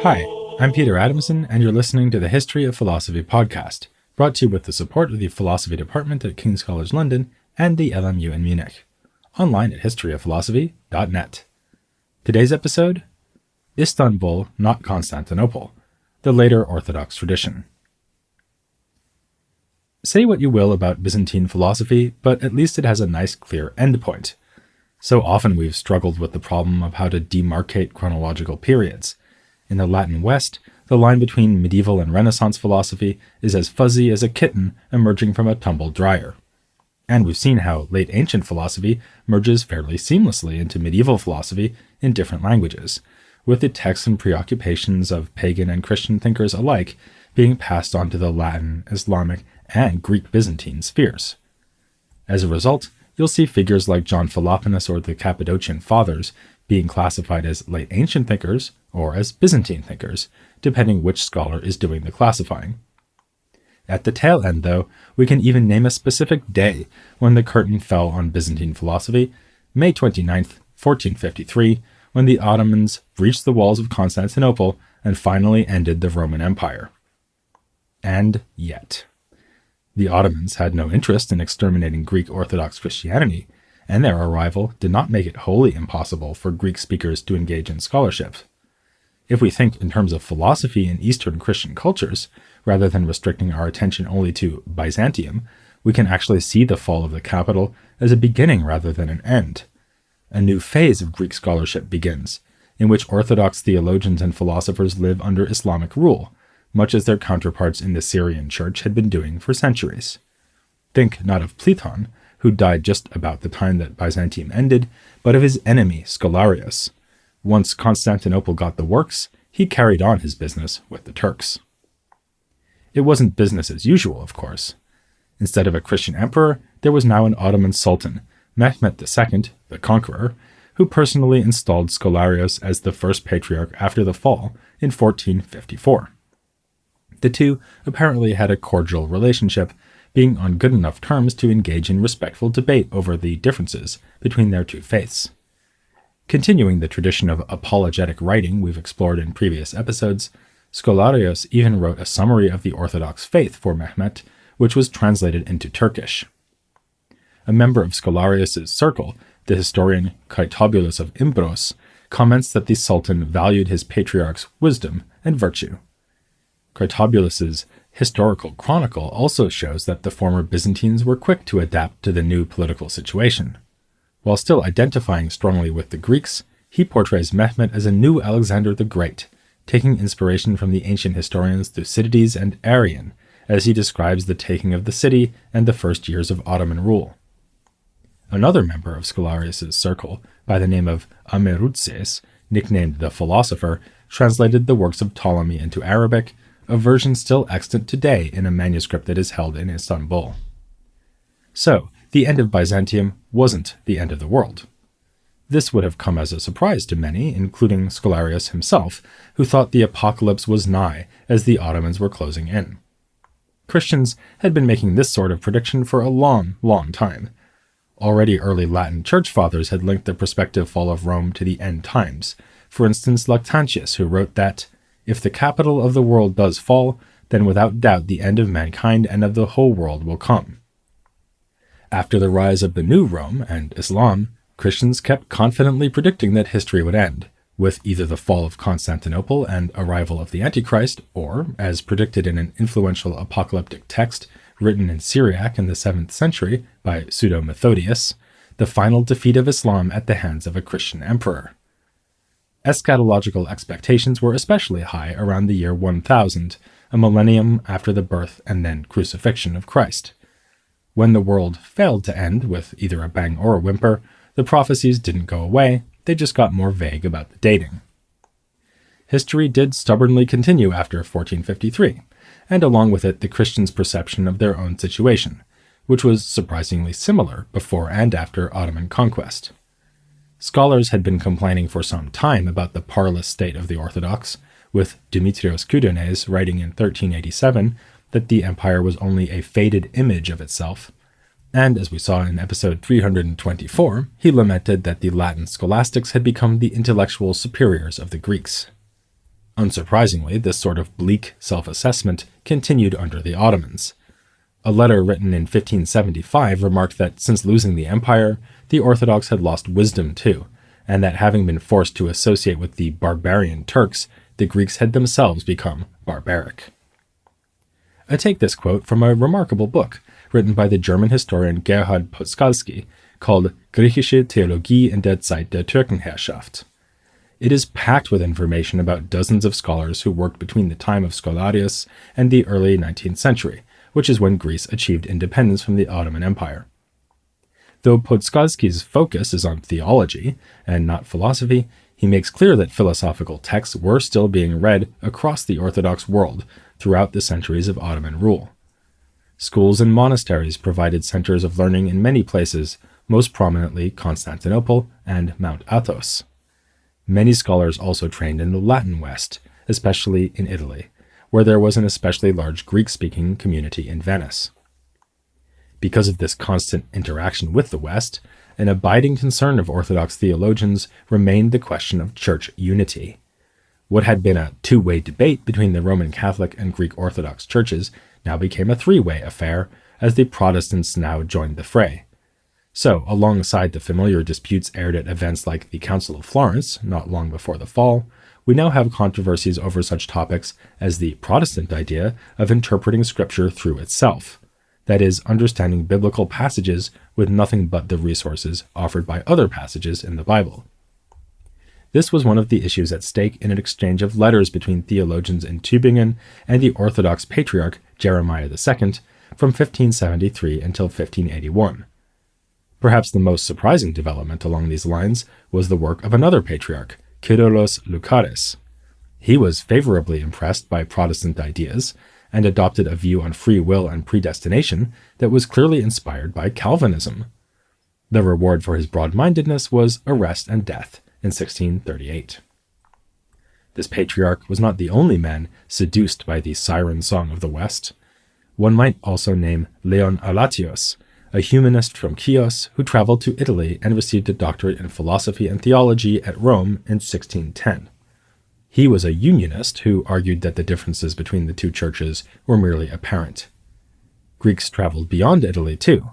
Hi, I'm Peter Adamson, and you're listening to the History of Philosophy podcast, brought to you with the support of the Philosophy Department at King's College London and the LMU in Munich. Online at historyofphilosophy.net. Today's episode: Istanbul, not Constantinople, the later Orthodox tradition. Say what you will about Byzantine philosophy, but at least it has a nice clear endpoint. So often we've struggled with the problem of how to demarcate chronological periods. In the Latin West, the line between medieval and Renaissance philosophy is as fuzzy as a kitten emerging from a tumble dryer. And we've seen how late ancient philosophy merges fairly seamlessly into medieval philosophy in different languages, with the texts and preoccupations of pagan and Christian thinkers alike being passed on to the Latin, Islamic, and Greek Byzantine spheres. As a result, you'll see figures like John Philoponus or the Cappadocian Fathers being classified as late ancient thinkers or as Byzantine thinkers, depending which scholar is doing the classifying. At the tail end, though, we can even name a specific day when the curtain fell on Byzantine philosophy, May 29th, 1453, when the Ottomans breached the walls of Constantinople and finally ended the Roman Empire. And yet, the Ottomans had no interest in exterminating Greek Orthodox Christianity, and their arrival did not make it wholly impossible for Greek speakers to engage in scholarship. If we think in terms of philosophy in Eastern Christian cultures, rather than restricting our attention only to Byzantium, we can actually see the fall of the capital as a beginning rather than an end. A new phase of Greek scholarship begins, in which Orthodox theologians and philosophers live under Islamic rule, much as their counterparts in the Syrian Church had been doing for centuries. Think not of Platon, who died just about the time that Byzantium ended, but of his enemy Scholarius. Once Constantinople got the works, he carried on his business with the Turks. It wasn't business as usual, of course. Instead of a Christian emperor, there was now an Ottoman sultan, Mehmet II, the Conqueror, who personally installed Scholarius as the first patriarch after the fall in 1454. The two apparently had a cordial relationship, being on good enough terms to engage in respectful debate over the differences between their two faiths. Continuing the tradition of apologetic writing we've explored in previous episodes, Scholarius even wrote a summary of the Orthodox faith for Mehmet, which was translated into Turkish. A member of Scholarius's circle, the historian Critobulus of Imbros, comments that the Sultan valued his patriarch's wisdom and virtue. Critobulus's historical chronicle also shows that the former Byzantines were quick to adapt to the new political situation. While still identifying strongly with the Greeks, he portrays Mehmet as a new Alexander the Great, taking inspiration from the ancient historians Thucydides and Arrian, as he describes the taking of the city and the first years of Ottoman rule. Another member of Scholarius's circle, by the name of Amerutzes, nicknamed the Philosopher, translated the works of Ptolemy into Arabic, a version still extant today in a manuscript that is held in Istanbul. So, the end of Byzantium wasn't the end of the world. This would have come as a surprise to many, including Scholarius himself, who thought the apocalypse was nigh as the Ottomans were closing in. Christians had been making this sort of prediction for a long, long time. Already early Latin church fathers had linked the prospective fall of Rome to the end times. For instance, Lactantius, who wrote that, "If the capital of the world does fall, then without doubt the end of mankind and of the whole world will come." After the rise of the new Rome and Islam, Christians kept confidently predicting that history would end, with either the fall of Constantinople and arrival of the Antichrist, or, as predicted in an influential apocalyptic text written in Syriac in the 7th century by Pseudo-Methodius, the final defeat of Islam at the hands of a Christian emperor. Eschatological expectations were especially high around the year 1000, a millennium after the birth and then crucifixion of Christ. When the world failed to end with either a bang or a whimper, the prophecies didn't go away, they just got more vague about the dating. History did stubbornly continue after 1453, and along with it the Christians' perception of their own situation, which was surprisingly similar before and after Ottoman conquest. Scholars had been complaining for some time about the parlous state of the Orthodox, with Demetrios Koudones writing in 1387 that the empire was only a faded image of itself, and as we saw in episode 324, he lamented that the Latin scholastics had become the intellectual superiors of the Greeks. Unsurprisingly, this sort of bleak self-assessment continued under the Ottomans. A letter written in 1575 remarked that since losing the empire, the Orthodox had lost wisdom too, and that having been forced to associate with the barbarian Turks, the Greeks had themselves become barbaric. I take this quote from a remarkable book written by the German historian Gerhard Podskalski called Griechische Theologie in der Zeit der Türkenherrschaft. It is packed with information about dozens of scholars who worked between the time of Scholarius and the early 19th century, which is when Greece achieved independence from the Ottoman Empire. Though Podskalski's focus is on theology and not philosophy, he makes clear that philosophical texts were still being read across the Orthodox world throughout the centuries of Ottoman rule. Schools and monasteries provided centers of learning in many places, most prominently Constantinople and Mount Athos. Many scholars also trained in the Latin West, especially in Italy, where there was an especially large Greek-speaking community in Venice. Because of this constant interaction with the West, an abiding concern of Orthodox theologians remained the question of church unity. What had been a two-way debate between the Roman Catholic and Greek Orthodox churches now became a three-way affair, as the Protestants now joined the fray. So, alongside the familiar disputes aired at events like the Council of Florence, not long before the fall, we now have controversies over such topics as the Protestant idea of interpreting Scripture through itself, that is, understanding biblical passages with nothing but the resources offered by other passages in the Bible. This was one of the issues at stake in an exchange of letters between theologians in Tübingen and the Orthodox Patriarch Jeremiah II from 1573 until 1581. Perhaps the most surprising development along these lines was the work of another patriarch, Kyrillos Lukaris. He was favorably impressed by Protestant ideas and adopted a view on free will and predestination that was clearly inspired by Calvinism. The reward for his broad-mindedness was arrest and death in 1638. This patriarch was not the only man seduced by the siren song of the West. One might also name Leon Alatios, a humanist from Chios who traveled to Italy and received a doctorate in philosophy and theology at Rome in 1610. He was a unionist who argued that the differences between the two churches were merely apparent. Greeks traveled beyond Italy too.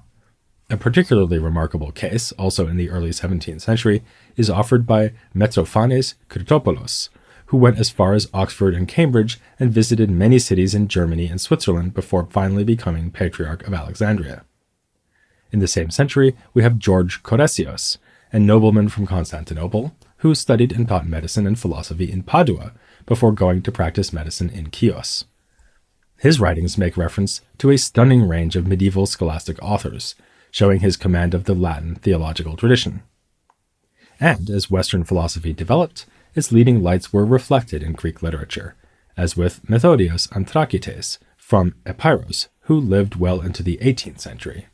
A particularly remarkable case, also in the early 17th century, is offered by Metrophanes Christopoulos, who went as far as Oxford and Cambridge and visited many cities in Germany and Switzerland before finally becoming Patriarch of Alexandria. In the same century, we have George Coresios, a nobleman from Constantinople, who studied and taught medicine and philosophy in Padua before going to practice medicine in Chios. His writings make reference to a stunning range of medieval scholastic authors, showing his command of the Latin theological tradition. And as Western philosophy developed, its leading lights were reflected in Greek literature, as with Methodios Anthrakites from Epirus, who lived well into the 18th century.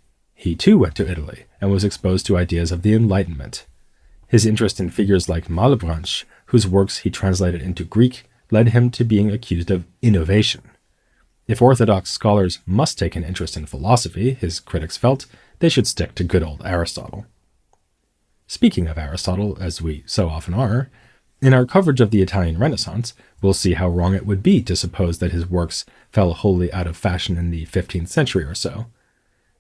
He too went to Italy and was exposed to ideas of the Enlightenment. His interest in figures like Malebranche, whose works he translated into Greek, led him to being accused of innovation. If Orthodox scholars must take an interest in philosophy, his critics felt, they should stick to good old Aristotle. Speaking of Aristotle, as we so often are, in our coverage of the Italian Renaissance, we'll see how wrong it would be to suppose that his works fell wholly out of fashion in the 15th century or so.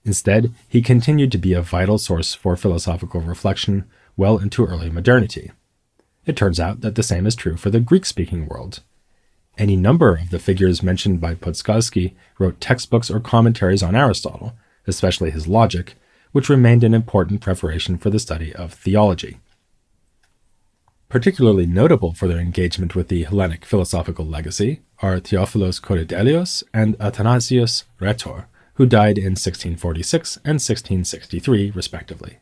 Instead, he continued to be a vital source for philosophical reflection well into early modernity. It turns out that the same is true for the Greek-speaking world. Any number of the figures mentioned by Podskalski wrote textbooks or commentaries on Aristotle, especially his Logic, which remained an important preparation for the study of theology. Particularly notable for their engagement with the Hellenic philosophical legacy are Theophilos Korydelios and Athanasius Rhetor, who died in 1646 and 1663, respectively.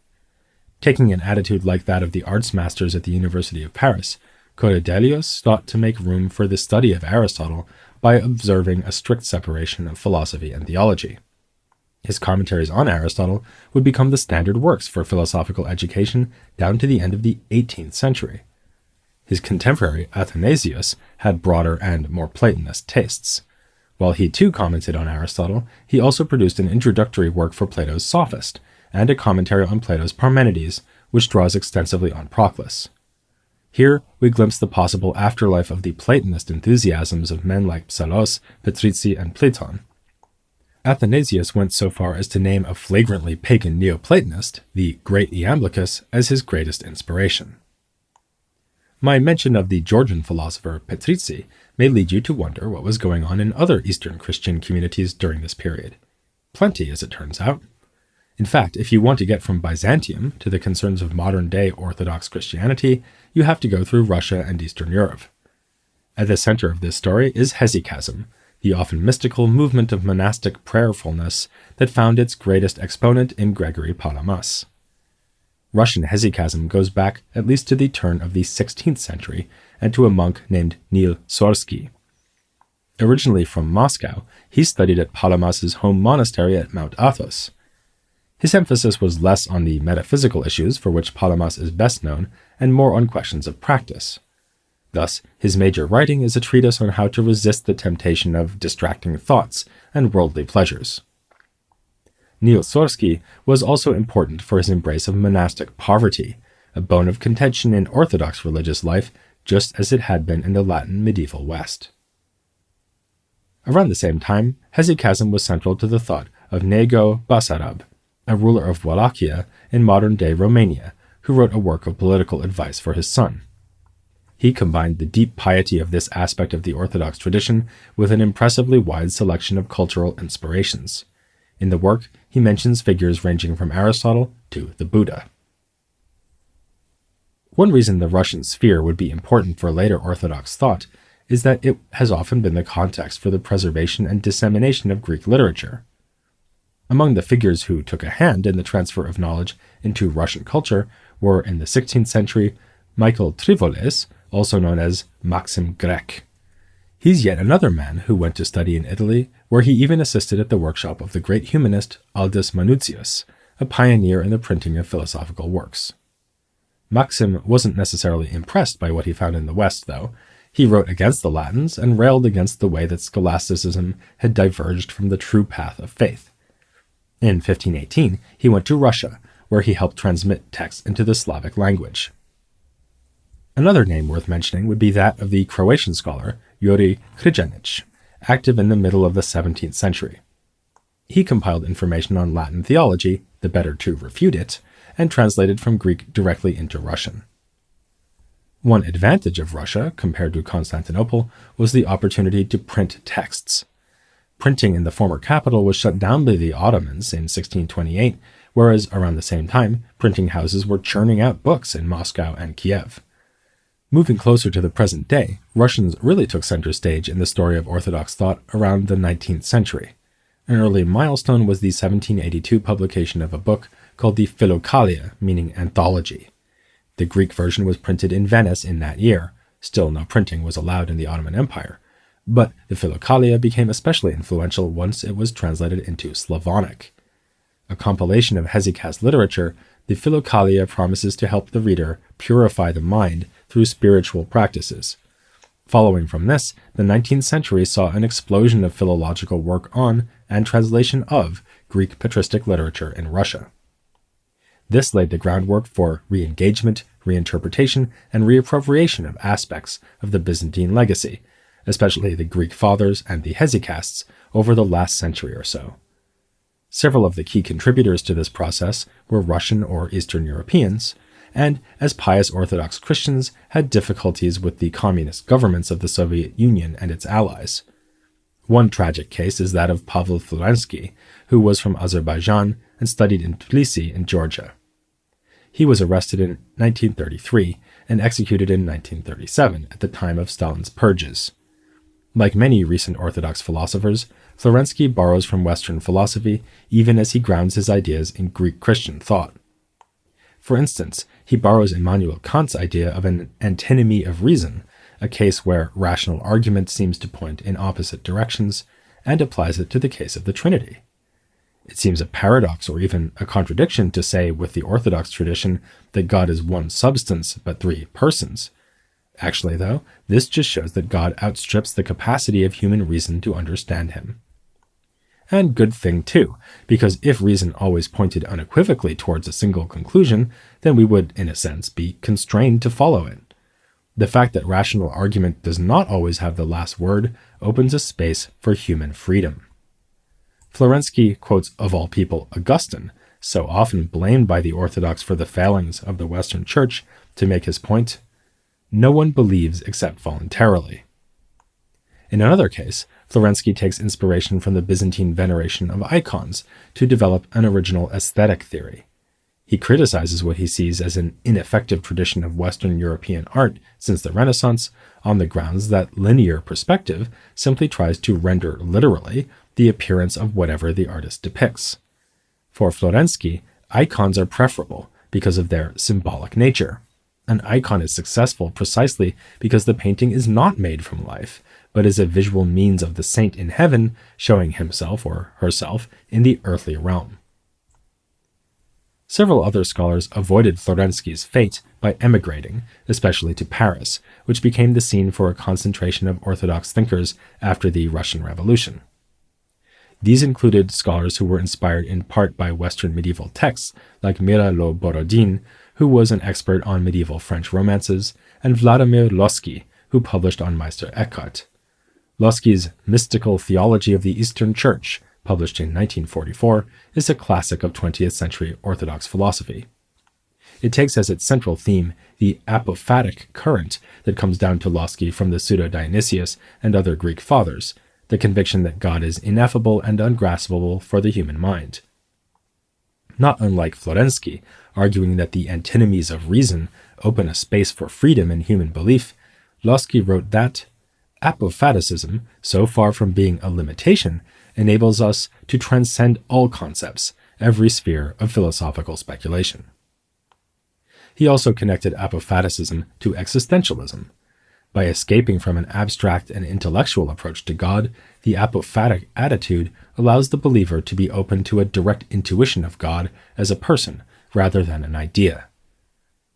Taking an attitude like that of the arts masters at the University of Paris, Korydelios sought to make room for the study of Aristotle by observing a strict separation of philosophy and theology. His commentaries on Aristotle would become the standard works for philosophical education down to the end of the 18th century. His contemporary Athanasius had broader and more Platonist tastes. While he too commented on Aristotle, he also produced an introductory work for Plato's Sophist, and a commentary on Plato's Parmenides, which draws extensively on Proclus. Here, we glimpse the possible afterlife of the Platonist enthusiasms of men like Psellos, Patrizii, and Platon. Athanasius went so far as to name a flagrantly pagan Neoplatonist, the great Iamblichus, as his greatest inspiration. My mention of the Georgian philosopher Patrizii may lead you to wonder what was going on in other Eastern Christian communities during this period. Plenty, as it turns out. In fact, if you want to get from Byzantium to the concerns of modern-day Orthodox Christianity, you have to go through Russia and Eastern Europe. At the center of this story is hesychasm, the often mystical movement of monastic prayerfulness that found its greatest exponent in Gregory Palamas. Russian hesychasm goes back at least to the turn of the 16th century and to a monk named Nil Sorsky. Originally from Moscow, he studied at Palamas's home monastery at Mount Athos. His emphasis was less on the metaphysical issues for which Palamas is best known and more on questions of practice. Thus, his major writing is a treatise on how to resist the temptation of distracting thoughts and worldly pleasures. Nil Sorsky was also important for his embrace of monastic poverty, a bone of contention in Orthodox religious life, just as it had been in the Latin medieval West. Around the same time, hesychasm was central to the thought of Nego Basarab, a ruler of Wallachia in modern-day Romania, who wrote a work of political advice for his son. He combined the deep piety of this aspect of the Orthodox tradition with an impressively wide selection of cultural inspirations. In the work, he mentions figures ranging from Aristotle to the Buddha. One reason the Russian sphere would be important for later Orthodox thought is that it has often been the context for the preservation and dissemination of Greek literature. Among the figures who took a hand in the transfer of knowledge into Russian culture were, in the 16th century, Michael Trivoles, also known as Maxim Grek. He's yet another man who went to study in Italy, where he even assisted at the workshop of the great humanist Aldus Manutius, a pioneer in the printing of philosophical works. Maxim wasn't necessarily impressed by what he found in the West, though. He wrote against the Latins and railed against the way that scholasticism had diverged from the true path of faith. In 1518, he went to Russia, where he helped transmit texts into the Slavic language. Another name worth mentioning would be that of the Croatian scholar Yuri Križanić, active in the middle of the 17th century. He compiled information on Latin theology, the better to refute it, and translated from Greek directly into Russian. One advantage of Russia, compared to Constantinople, was the opportunity to print texts. Printing in the former capital was shut down by the Ottomans in 1628, whereas around the same time, printing houses were churning out books in Moscow and Kiev. Moving closer to the present day, Russians really took center stage in the story of Orthodox thought around the 19th century. An early milestone was the 1782 publication of a book called the Philokalia, meaning anthology. The Greek version was printed in Venice in that year. Still, no printing was allowed in the Ottoman Empire. But the Philokalia became especially influential once it was translated into Slavonic. A compilation of hesychast literature, the Philokalia promises to help the reader purify the mind through spiritual practices. Following from this, the 19th century saw an explosion of philological work on and translation of Greek patristic literature in Russia. This laid the groundwork for re-engagement, reinterpretation, and reappropriation of aspects of the Byzantine legacy, especially the Greek fathers and the hesychasts, over the last century or so. Several of the key contributors to this process were Russian or Eastern Europeans, and, as pious Orthodox Christians, had difficulties with the communist governments of the Soviet Union and its allies. One tragic case is that of Pavel Florensky, who was from Azerbaijan and studied in Tbilisi in Georgia. He was arrested in 1933 and executed in 1937 at the time of Stalin's purges. Like many recent Orthodox philosophers, Florensky borrows from Western philosophy even as he grounds his ideas in Greek Christian thought. For instance, he borrows Immanuel Kant's idea of an antinomy of reason, a case where rational argument seems to point in opposite directions, and applies it to the case of the Trinity. It seems a paradox or even a contradiction to say with the Orthodox tradition that God is one substance but three persons. Actually, though, this just shows that God outstrips the capacity of human reason to understand him. And good thing too, because if reason always pointed unequivocally towards a single conclusion, then we would, in a sense, be constrained to follow it. The fact that rational argument does not always have the last word opens a space for human freedom. Florensky quotes, of all people, Augustine, so often blamed by the Orthodox for the failings of the Western Church, to make his point, "No one believes except voluntarily." In another case, Florensky takes inspiration from the Byzantine veneration of icons to develop an original aesthetic theory. He criticizes what he sees as an ineffective tradition of Western European art since the Renaissance on the grounds that linear perspective simply tries to render literally the appearance of whatever the artist depicts. For Florensky, icons are preferable because of their symbolic nature. An icon is successful precisely because the painting is not made from life, but is a visual means of the saint in heaven showing himself or herself in the earthly realm. Several other scholars avoided Florensky's fate by emigrating, especially to Paris, which became the scene for a concentration of Orthodox thinkers after the Russian Revolution. These included scholars who were inspired in part by Western medieval texts, like Mirailo Borodin, who was an expert on medieval French romances, and Vladimir Lossky, who published on Meister Eckhart. Lossky's Mystical Theology of the Eastern Church, published in 1944, is a classic of 20th century Orthodox philosophy. It takes as its central theme the apophatic current that comes down to Lossky from the Pseudo-Dionysius and other Greek fathers, the conviction that God is ineffable and ungraspable for the human mind. Not unlike Florensky, arguing that the antinomies of reason open a space for freedom in human belief, Lossky wrote that apophaticism, so far from being a limitation, enables us to transcend all concepts, every sphere of philosophical speculation. He also connected apophaticism to existentialism. By escaping from an abstract and intellectual approach to God, the apophatic attitude allows the believer to be open to a direct intuition of God as a person rather than an idea.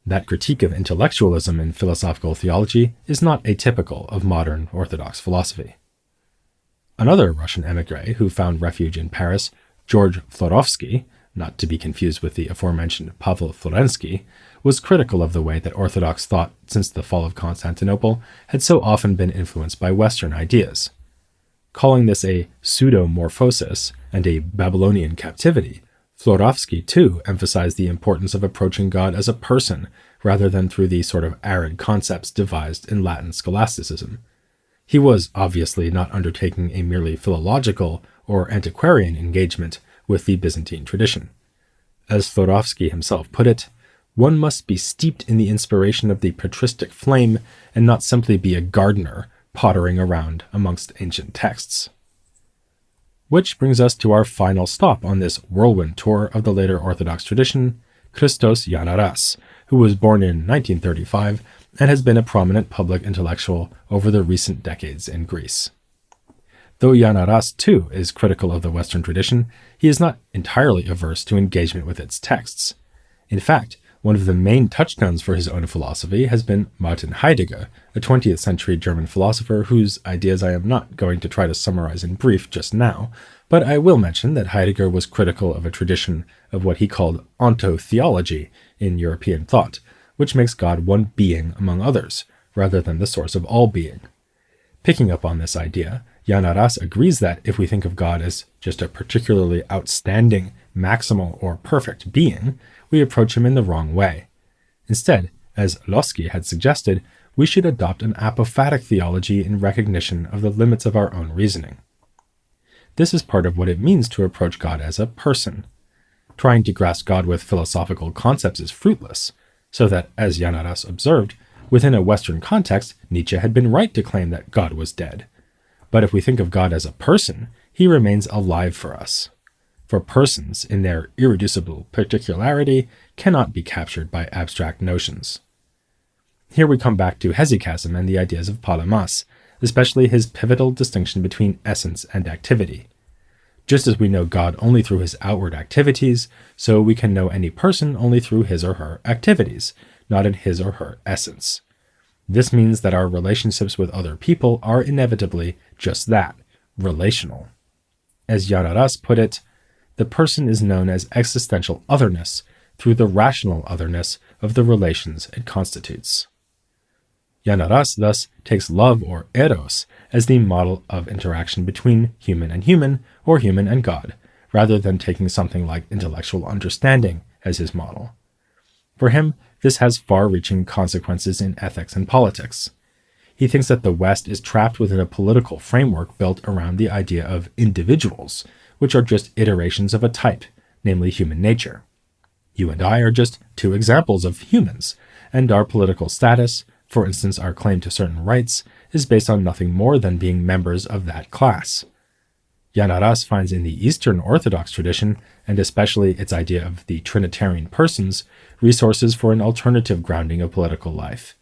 That critique of intellectualism in philosophical theology is not atypical of modern Orthodox philosophy. Another Russian émigré who found refuge in Paris, George Florovsky, not to be confused with the aforementioned Pavel Florensky, was critical of the way that Orthodox thought since the fall of Constantinople had so often been influenced by Western ideas. Calling this a pseudomorphosis and a Babylonian captivity, Florovsky too emphasized the importance of approaching God as a person rather than through the sort of arid concepts devised in Latin scholasticism. He was obviously not undertaking a merely philological or antiquarian engagement with the Byzantine tradition. As Florovsky himself put it, one must be steeped in the inspiration of the patristic flame and not simply be a gardener pottering around amongst ancient texts. Which brings us to our final stop on this whirlwind tour of the later Orthodox tradition, Christos Yanaras, who was born in 1935 and has been a prominent public intellectual over the recent decades in Greece. Though Yanaras too is critical of the Western tradition, he is not entirely averse to engagement with its texts. In fact, one of the main touchstones for his own philosophy has been Martin Heidegger, a 20th century German philosopher whose ideas I am not going to try to summarize in brief just now, but I will mention that Heidegger was critical of a tradition of what he called ontotheology in European thought, which makes God one being among others, rather than the source of all being. Picking up on this idea, Yanaras agrees that if we think of God as just a particularly outstanding, maximal, or perfect being, we approach him in the wrong way. Instead, as Lossky had suggested, we should adopt an apophatic theology in recognition of the limits of our own reasoning. This is part of what it means to approach God as a person. Trying to grasp God with philosophical concepts is fruitless, so that, as Yanaras observed, within a Western context, Nietzsche had been right to claim that God was dead. But if we think of God as a person, he remains alive for us. For persons, in their irreducible particularity, cannot be captured by abstract notions. Here we come back to hesychasm and the ideas of Palamas, especially his pivotal distinction between essence and activity. Just as we know God only through his outward activities, so we can know any person only through his or her activities, not in his or her essence. This means that our relationships with other people are inevitably just that, relational. As Yanaras put it, the person is known as existential otherness through the rational otherness of the relations it constitutes. Yanaras thus takes love or eros as the model of interaction between human or human and God, rather than taking something like intellectual understanding as his model. For him, this has far-reaching consequences in ethics and politics. He thinks that the West is trapped within a political framework built around the idea of individuals, which are just iterations of a type, namely human nature. You and I are just two examples of humans, and our political status, for instance our claim to certain rights, is based on nothing more than being members of that class. Yanaras finds in the Eastern Orthodox tradition, and especially its idea of the Trinitarian persons, resources for an alternative grounding of political life.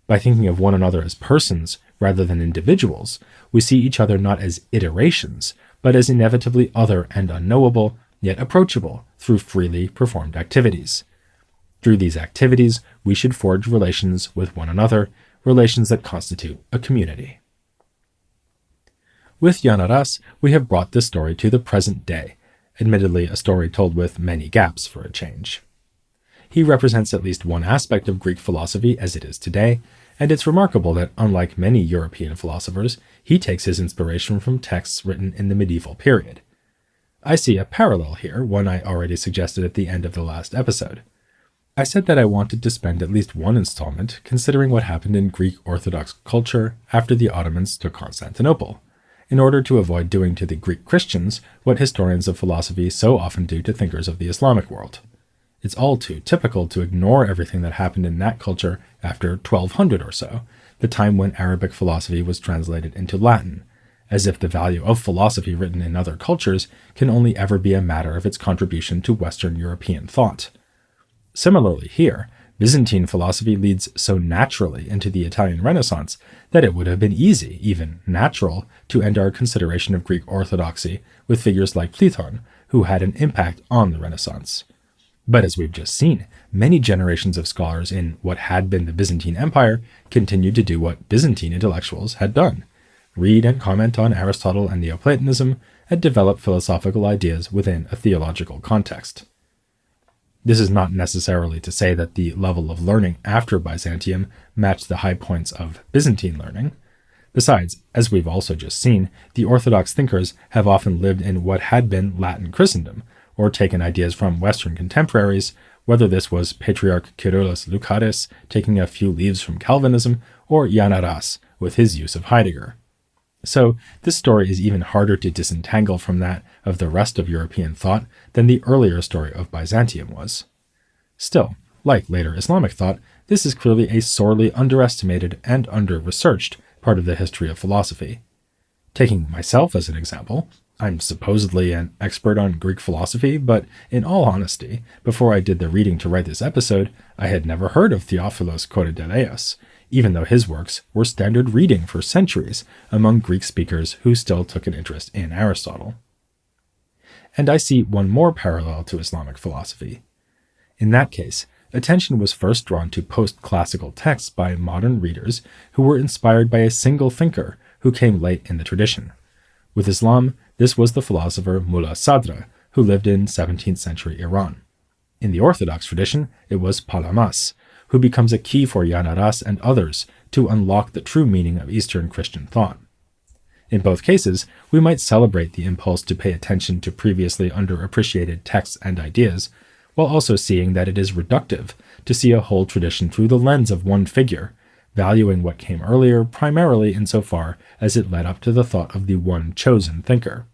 By thinking of one another as persons rather than individuals, we see each other not as iterations, but as inevitably other and unknowable, yet approachable through freely performed activities. Through these activities, we should forge relations with one another, relations that constitute a community. With Yanaras, we have brought this story to the present day, admittedly a story told with many gaps for a change. He represents at least one aspect of Greek philosophy as it is today, and it's remarkable that, unlike many European philosophers, he takes his inspiration from texts written in the medieval period. I see a parallel here, one I already suggested at the end of the last episode. I said that I wanted to spend at least one installment considering what happened in Greek Orthodox culture after the Ottomans took Constantinople, in order to avoid doing to the Greek Christians what historians of philosophy so often do to thinkers of the Islamic world. It's all too typical to ignore everything that happened in that culture after 1200 or so, the time when Arabic philosophy was translated into Latin, as if the value of philosophy written in other cultures can only ever be a matter of its contribution to Western European thought. Similarly here, Byzantine philosophy leads so naturally into the Italian Renaissance that it would have been easy, even natural, to end our consideration of Greek orthodoxy with figures like Platon, who had an impact on the Renaissance. But as we've just seen, many generations of scholars in what had been the Byzantine Empire continued to do what Byzantine intellectuals had done: read and comment on Aristotle and Neoplatonism, and develop philosophical ideas within a theological context. This is not necessarily to say that the level of learning after Byzantium matched the high points of Byzantine learning. Besides, as we've also just seen, the Orthodox thinkers have often lived in what had been Latin Christendom, or taken ideas from Western contemporaries, whether this was Patriarch Kyrillos Lucaris taking a few leaves from Calvinism, or Yanaras with his use of Heidegger. So, this story is even harder to disentangle from that of the rest of European thought than the earlier story of Byzantium was. Still, like later Islamic thought, this is clearly a sorely underestimated and under-researched part of the history of philosophy. Taking myself as an example, I'm supposedly an expert on Greek philosophy, but in all honesty, before I did the reading to write this episode, I had never heard of Theophilos Korideleos, even though his works were standard reading for centuries among Greek speakers who still took an interest in Aristotle. And I see one more parallel to Islamic philosophy. In that case, attention was first drawn to post-classical texts by modern readers who were inspired by a single thinker who came late in the tradition. With Islam, this was the philosopher Mullah Sadra, who lived in 17th century Iran. In the Orthodox tradition, it was Palamas, who becomes a key for Yanaras and others to unlock the true meaning of Eastern Christian thought. In both cases, we might celebrate the impulse to pay attention to previously underappreciated texts and ideas, while also seeing that it is reductive to see a whole tradition through the lens of one figure, valuing what came earlier primarily insofar as it led up to the thought of the one chosen thinker.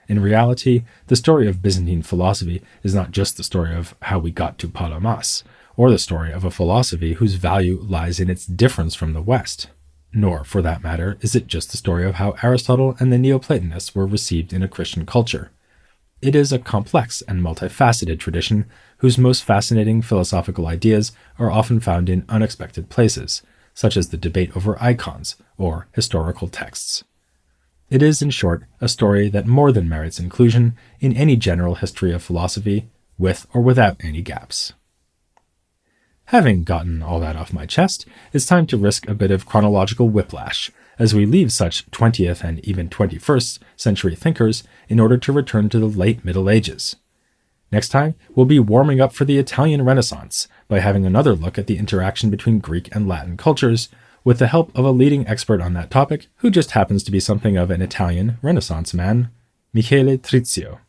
In reality, the story of Byzantine philosophy is not just the story of how we got to Palamas, or the story of a philosophy whose value lies in its difference from the West. Nor, for that matter, is it just the story of how Aristotle and the Neoplatonists were received in a Christian culture. It is a complex and multifaceted tradition whose most fascinating philosophical ideas are often found in unexpected places, such as the debate over icons or historical texts. It is, in short, a story that more than merits inclusion in any general history of philosophy, with or without any gaps. Having gotten all that off my chest, it's time to risk a bit of chronological whiplash as we leave such 20th and even 21st century thinkers in order to return to the late Middle Ages. Next time, we'll be warming up for the Italian Renaissance by having another look at the interaction between Greek and Latin cultures, with the help of a leading expert on that topic, who just happens to be something of an Italian Renaissance man, Michele Trizio.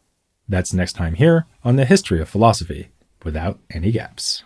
That's next time here on the History of Philosophy, without any gaps.